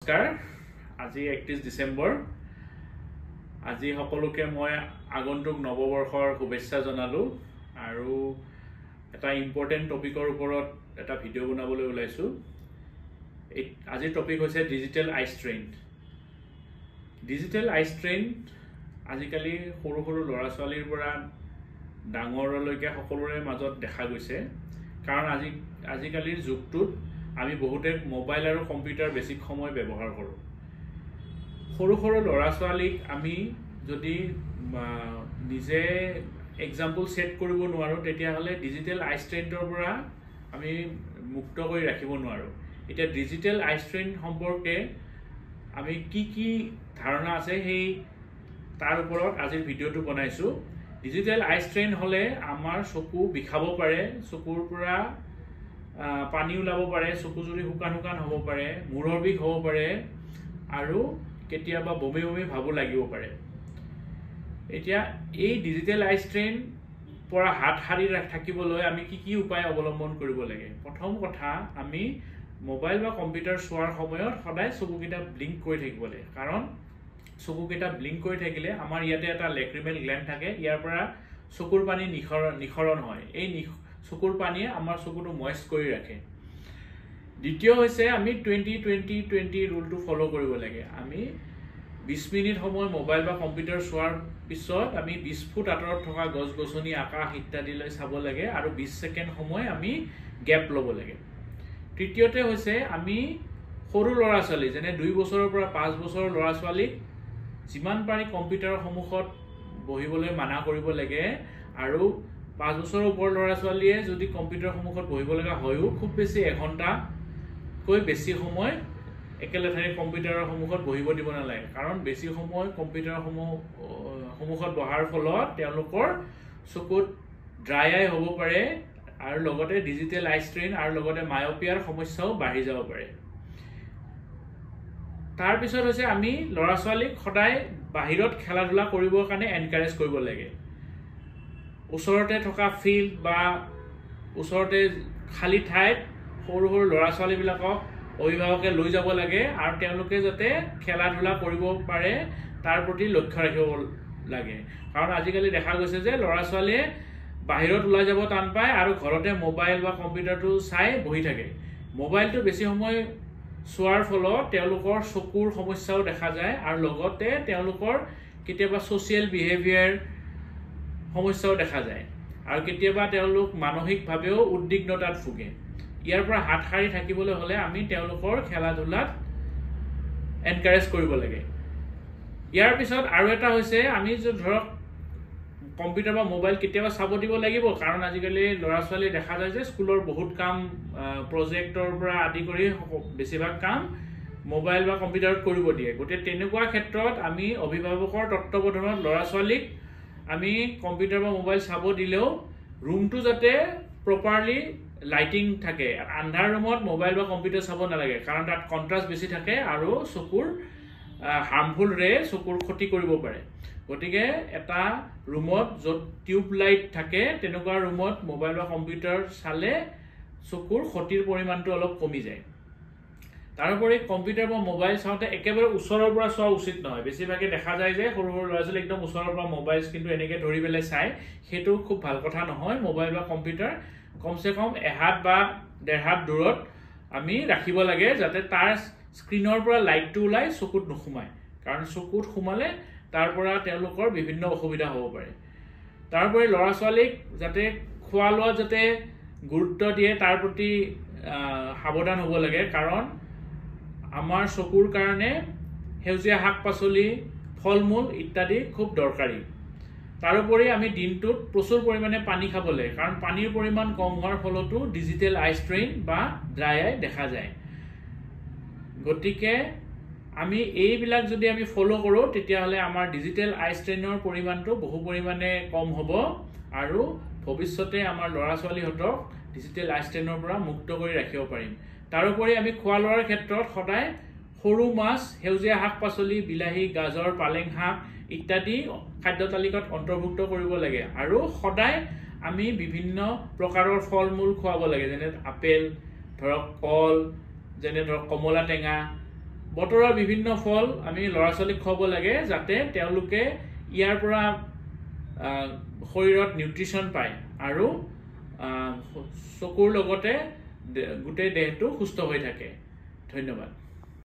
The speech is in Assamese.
নমস্কাৰ আজি 31 ডিসেম্বৰ আজি সকলোকে মই আগন্তুক নৱবৰ্ষৰ শুভেচ্ছা জনালো আৰু এটা ইম্পৰ্টেন্ট টপিকৰ ওপৰত এটা ভিডিও বনাবলৈ ওলাইছো আজিৰ টপিক হৈছে ডিজিটেল আই ষ্ট্ৰেইন আজিকালি সৰু সৰু ল'ৰা ছোৱালীৰ পৰা ডাঙৰলৈকে সকলোৰে মাজত দেখা গৈছে কাৰণ আজিকালিৰ যুগটোত আমি বহুতে মোবাইল আৰু কম্পিউটাৰ বেছি সময় ব্যৱহাৰ কৰো সৰু সৰু ল'ৰা ছোৱালীক আমি যদি নিজে এক্সাম্পল সেট কৰিব নোৱাৰো তেতিয়া হলে ডিজিটেল আই ষ্ট্ৰেইনৰ পৰা আমি মুক্ত কৰি ৰাখিব নোৱাৰো এটা ডিজিটেল আই ষ্ট্ৰেইন সম্পৰ্কে আমি কি ধাৰণা আছে সেই তাৰ ওপৰত আজিৰ ভিডিওটো বনাইছো ডিজিটেল আই ষ্ট্ৰেইন হলে আমাৰ চকু বিখাব পাৰে চকুৰ পৰা পানী ওলাব পাৰে চকু জুৰি হুকান হ'ব পাৰে মূৰৰ বিষ হ'ব পাৰে আৰু কেতিয়াবা বমি ভাবো লাগিব পাৰে এতিয়া এই ডিজিটেল আই ষ্ট্ৰেইন পৰা হাত সাৰি থাকিবলৈ আমি কি উপায় অৱলম্বন কৰিব লাগে প্ৰথম কথা আমি মোবাইল বা কম্পিউটাৰ চোৱাৰ সময়ত সদায় চকুকেইটা ব্লিংক কৰি থাকিব লাগে কাৰণ চকুকেইটা ব্লিংক কৰি থাকিলে আমাৰ ইয়াতে এটা লেক্ৰিমেল গ্ল্যান্ড থাকে ইয়াৰ পৰা চকুৰ পানী নিখৰণ হয় এই চকুৰ পানীয়ে আমাৰ চকুটো ময়েষ্ট কৰি ৰাখে দ্বিতীয় হৈছে আমি 20-20-20 ৰুলটো ফলো কৰিব লাগে আমি 20 মিনিট সময় মোবাইল বা কম্পিউটাৰ চোৱাৰ পিছত আমি 20 ফুট আঁতৰত থকা গছ-গছনি আকাশ ইত্যাদিলৈ চাব লাগে আৰু 20 সেকেন্ড সময় আমি গ্যাপ ল'ব লাগে তৃতীয়তে হৈছে আমি সৰু ল'ৰা ছোৱালী যেনে 2 বছৰৰ পৰা 5 বছৰৰ ল'ৰা ছোৱালীক যিমান পাৰি কম্পিউটাৰৰ সন্মুখত বহিবলৈ মানা কৰিব লাগে আৰু 5 বছৰৰ ওপৰৰ ল'ৰা ছোৱালীয়ে যদি কম্পিউটাৰৰ সন্মুখত বহিব লগা হয়ও খুব বেছি এঘণ্টা কৈ বেছি সময় একেলেঠাৰি কম্পিউটাৰৰ সন্মুখত বহিব দিব নালাগে কাৰণ বেছি সময় কম্পিউটাৰৰ সন্মুখত বহাৰ ফলত তেওঁলোকৰ চকুত ড্ৰাই আই হ'ব পাৰে আৰু লগতে ডিজিটেল আই ষ্ট্ৰেইন আৰু লগতে মায়োপিয়াৰ সমস্যাও বাঢ়ি যাব পাৰে তাৰ পিছত হৈছে আমি ল'ৰা ছোৱালীক সদায় বাহিৰত খেলা ধূলা কৰিবৰ কাৰণে এনকাৰেজ কৰিব লাগে ওচৰতে থকা ফিল্ড বা ওচৰতে খালি ঠাইত সৰু সৰু ল'ৰা ছোৱালীবিলাকক অভিভাৱকে লৈ যাব লাগে আৰু তেওঁলোকে যাতে খেলা ধূলা কৰিব পাৰে তাৰ প্ৰতি লক্ষ্য ৰাখিব লাগে কাৰণ আজিকালি দেখা গৈছে যে ল'ৰা ছোৱালীয়ে বাহিৰত ওলাই যাব টান পায় আৰু ঘৰতে মোবাইল বা কম্পিউটাৰটো চাই বহি থাকে মোবাইলটো বেছি সময় চোৱাৰ ফলত তেওঁলোকৰ চকুৰ সমস্যাও দেখা যায় আৰু লগতে তেওঁলোকৰ কেতিয়াবা সোশ্যাল বিহেভিয়াৰ সমস্যাও দেখা যায় আৰু কেতিয়াবা তেওঁলোক মানসিকভাৱেও উদ্বিগ্নতাত ভুগে ইয়াৰ পৰা হাত সাৰি থাকিবলৈ হলে আমি তেওঁলোকৰ খেলা ধূলাত এনকাৰেজ কৰিব লাগে ইয়াৰ পিছত আৰু এটা হৈছে আমি যে ধৰক কম্পিউটাৰ বা মোবাইল কেতিয়াবা চাব দিব লাগিব কাৰণ আজিকালি ল'ৰা ছোৱালী দেখা যায় যে স্কুলৰ বহুত কাম প্ৰজেক্টৰ পৰা আদি কৰি বেছিভাগ কাম মোবাইল বা কম্পিউটাৰত কৰিব দিয়ে গতিকে তেনেকুৱা ক্ষেত্ৰত আমি অভিভাৱকৰ তত্ত্বাৱধানত ল'ৰা ছোৱালীক আমি কম্পিউটাৰ বা মোবাইল চাব দিলেও ৰুমটো যাতে প্ৰপাৰলি লাইটিং থাকে আন্ধাৰ ৰুমত মোবাইল বা কম্পিউটাৰ চাব নালাগে কাৰণ তাত কন্ট্ৰাষ্ট বেছি থাকে আৰু চকুৰ হাৰ্মফুল ৰে চকুৰ ক্ষতি কৰিব পাৰে গতিকে এটা ৰুমত য'ত টিউব লাইট থাকে তেনেকুৱা ৰুমত মোবাইল বা কম্পিউটাৰ চালে চকুৰ ক্ষতিৰ পৰিমাণটো অলপ কমি যায় তাৰোপৰি কম্পিউটাৰ বা মোবাইল চাওঁতে একেবাৰে ওচৰৰ পৰা চোৱা উচিত নহয় বেছিভাগে দেখা যায় যে সৰু সৰু ল'ৰা ছোৱালী একদম ওচৰৰ পৰা মোবাইল কিন্তু এনেকৈ ধৰি পেলাই চাই সেইটো খুব ভাল কথা নহয় মোবাইল বা কম্পিউটাৰ কমসে কম এহাত বা ডেৰ হাত দূৰত আমি ৰাখিব লাগে যাতে তাৰ স্ক্ৰিনৰ পৰা লাইটটো ওলাই চকুত নোসোমায় কাৰণ চকুত সোমালে তাৰ পৰা তেওঁলোকৰ বিভিন্ন অসুবিধা হ'ব পাৰে তাৰোপৰি ল'ৰা ছোৱালীক যাতে খোৱা লোৱা যাতে গুৰুত্ব দিয়ে তাৰ প্ৰতি সাৱধান হ'ব লাগে কাৰণ আমাৰ চকুৰ কাৰণে সেউজীয়া শাক পাচলি ফল মূল ইত্যাদি খুব দৰকাৰী তাৰোপৰি আমি দিনটোত প্ৰচুৰ পৰিমাণে পানী খাব লাগে কাৰণ পানীৰ পৰিমাণ কম হোৱাৰ ফলতো ডিজিটেল আই ষ্ট্ৰেইন বা ড্ৰাই আই দেখা যায় গতিকে আমি এইবিলাক যদি আমি ফলো কৰো তেতিয়াহলে আমাৰ ডিজিটেল আই ষ্ট্ৰেইনৰ পৰিমাণটো বহু পৰিমাণে কম হ'ব আৰু ভৱিষ্যতে আমাৰ ল'ৰা ছোৱালীহঁতক ডিজিটেল আই ষ্ট্ৰেইনৰ পৰা মুক্ত কৰি ৰাখিব পাৰিম তাৰোপৰি আমি খোৱা লোৱাৰ ক্ষেত্ৰত সদায় সৰু মাছ সেউজীয়া শাক পাচলি বিলাহী গাজৰ পালেং শাক ইত্যাদি খাদ্য তালিকাত অন্তৰ্ভুক্ত কৰিব লাগে আৰু সদায় আমি বিভিন্ন প্ৰকাৰৰ ফল মূল খুৱাব লাগে যেনে আপেল ধৰক কল যেনে ধৰক কমলা টেঙা বতৰৰ বিভিন্ন ফল আমি ল'ৰা ছোৱালীক খুৱাব লাগে যাতে তেওঁলোকে ইয়াৰ পৰা শৰীৰত নিউট্ৰিশ্যন পায় আৰু চকুৰ লগতে গোটেই দেহটো সুস্থ হৈ থাকে। ধন্যবাদ।